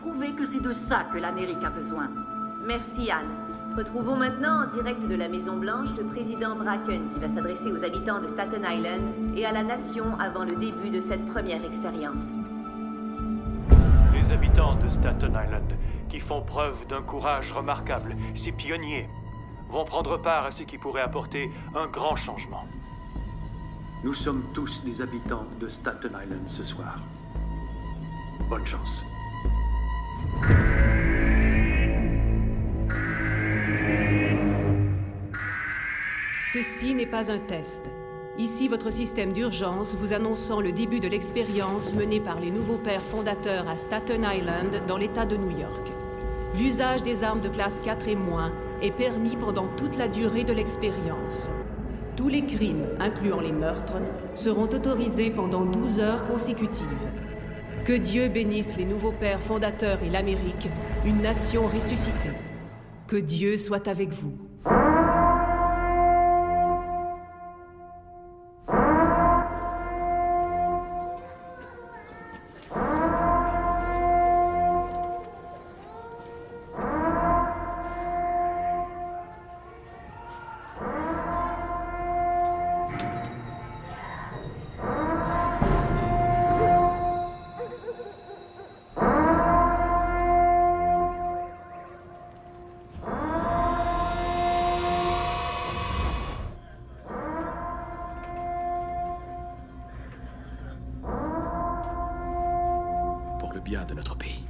prouver que c'est de ça que l'Amérique a besoin. Merci, Anne. Retrouvons maintenant en direct de la Maison-Blanche le président Bracken qui va s'adresser aux habitants de Staten Island et à la nation avant le début de cette première expérience. Les habitants de Staten Island, qui font preuve d'un courage remarquable, ces pionniers, vont prendre part à ce qui pourrait apporter un grand changement. Nous sommes tous des habitants de Staten Island ce soir. Bonne chance. Ceci n'est pas un test. Ici votre système d'urgence vous annonçant le début de l'expérience menée par les nouveaux pères fondateurs à Staten Island dans l'État de New York. L'usage des armes de classe 4 et moins est permis pendant toute la durée de l'expérience. Tous les crimes, incluant les meurtres, seront autorisés pendant 12 heures consécutives. Que Dieu bénisse les nouveaux pères fondateurs et l'Amérique, une nation ressuscitée. Que Dieu soit avec vous. Pour le bien de notre pays.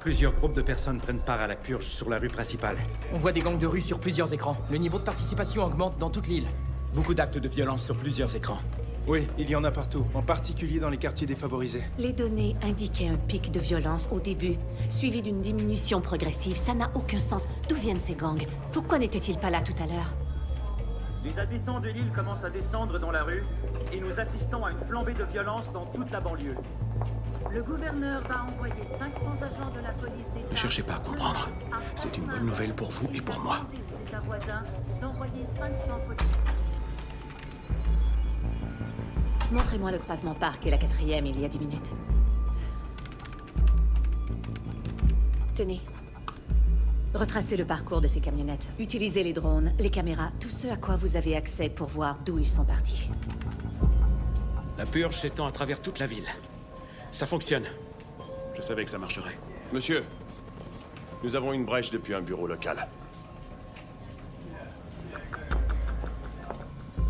Plusieurs groupes de personnes prennent part à la purge sur la rue principale. On voit des gangs de rue sur plusieurs écrans. Le niveau de participation augmente dans toute l'île. Beaucoup d'actes de violence sur plusieurs écrans. Oui, il y en a partout, en particulier dans les quartiers défavorisés. Les données indiquaient un pic de violence au début, suivi d'une diminution progressive. Ça n'a aucun sens. D'où viennent ces gangs? Pourquoi n'étaient-ils pas là tout à l'heure? Les habitants de l'île commencent à descendre dans la rue et nous assistons à une flambée de violence dans toute la banlieue. Le gouverneur va envoyer 500 agents de la police d'État. Ne cherchez pas à comprendre. C'est une bonne nouvelle pour vous et pour moi. Aux États voisins d'envoyer 500 policiers. Montrez-moi le croisement Park et la 4e il y a 10 minutes. Tenez. Retracez le parcours de ces camionnettes. Utilisez les drones, les caméras, tout ce à quoi vous avez accès pour voir d'où ils sont partis. La purge s'étend à travers toute la ville. Ça fonctionne. Je savais que ça marcherait. Monsieur, nous avons une brèche depuis un bureau local.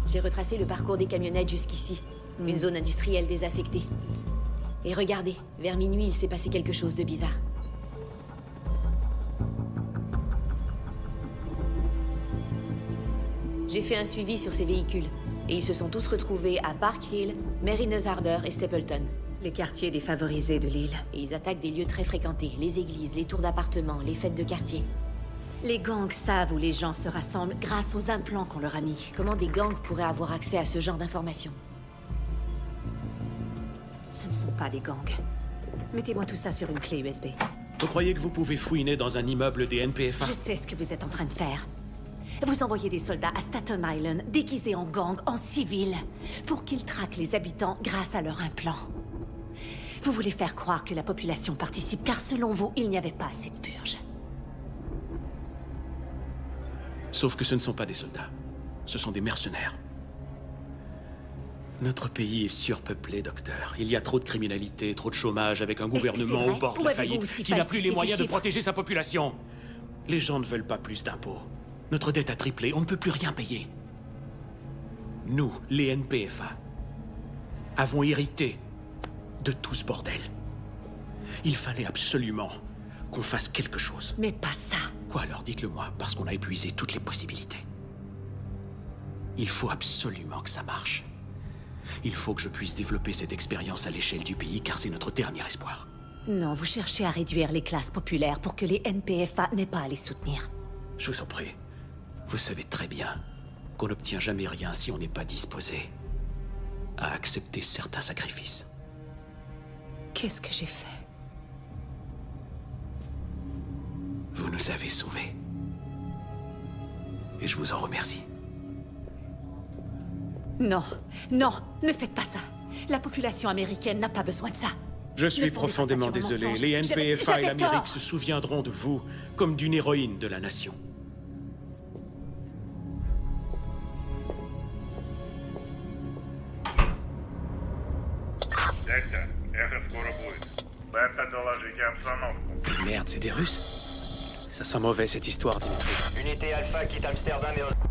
J'ai retracé le parcours des camionnettes jusqu'ici. Une zone industrielle désaffectée. Et regardez, vers minuit, il s'est passé quelque chose de bizarre. J'ai fait un suivi sur ces véhicules. Et ils se sont tous retrouvés à Park Hill, Mariners Harbor et Stapleton. Les quartiers défavorisés de l'île. Et ils attaquent des lieux très fréquentés. Les églises, les tours d'appartements, les fêtes de quartier. Les gangs savent où les gens se rassemblent grâce aux implants qu'on leur a mis. Comment des gangs pourraient avoir accès à ce genre d'informations? Ce ne sont pas des gangs. Mettez-moi tout ça sur une clé USB. Vous croyez que vous pouvez fouiner dans un immeuble des NPFA? Je sais ce que vous êtes en train de faire. Vous envoyez des soldats à Staten Island, déguisés en gang, en civil, pour qu'ils traquent les habitants grâce à leur implant. Vous voulez faire croire que la population participe, car selon vous, il n'y avait pas assez de purge. Sauf que ce ne sont pas des soldats. Ce sont des mercenaires. Notre pays est surpeuplé, docteur. Il y a trop de criminalité, trop de chômage, avec un gouvernement au bord de la faillite qui n'a plus les moyens de protéger sa population. Les gens ne veulent pas plus d'impôts. Notre dette a triplé, on ne peut plus rien payer. Nous, les NPFA, avons hérité de tout ce bordel. Il fallait absolument qu'on fasse quelque chose. Mais pas ça. Quoi alors, dites-le-moi, parce qu'on a épuisé toutes les possibilités. Il faut absolument que ça marche. Il faut que je puisse développer cette expérience à l'échelle du pays, car c'est notre dernier espoir. Non, vous cherchez à réduire les classes populaires pour que les NPFA n'aient pas à les soutenir. Je vous en prie. Vous savez très bien qu'on n'obtient jamais rien si on n'est pas disposé à accepter certains sacrifices. Qu'est-ce que j'ai fait? Vous nous avez sauvés. Et je vous en remercie. Non, non, ne faites pas ça. La population américaine n'a pas besoin de ça. Je suis Ne fondez pas ça profondément sur un désolé. mensonge. Les NPFA et J'avais l'Amérique tort. se souviendront de vous comme d'une héroïne de la nation. Merde, c'est des Russes? Ça sent mauvais cette histoire, Dimitri. Unité Alpha quitte Amsterdam et...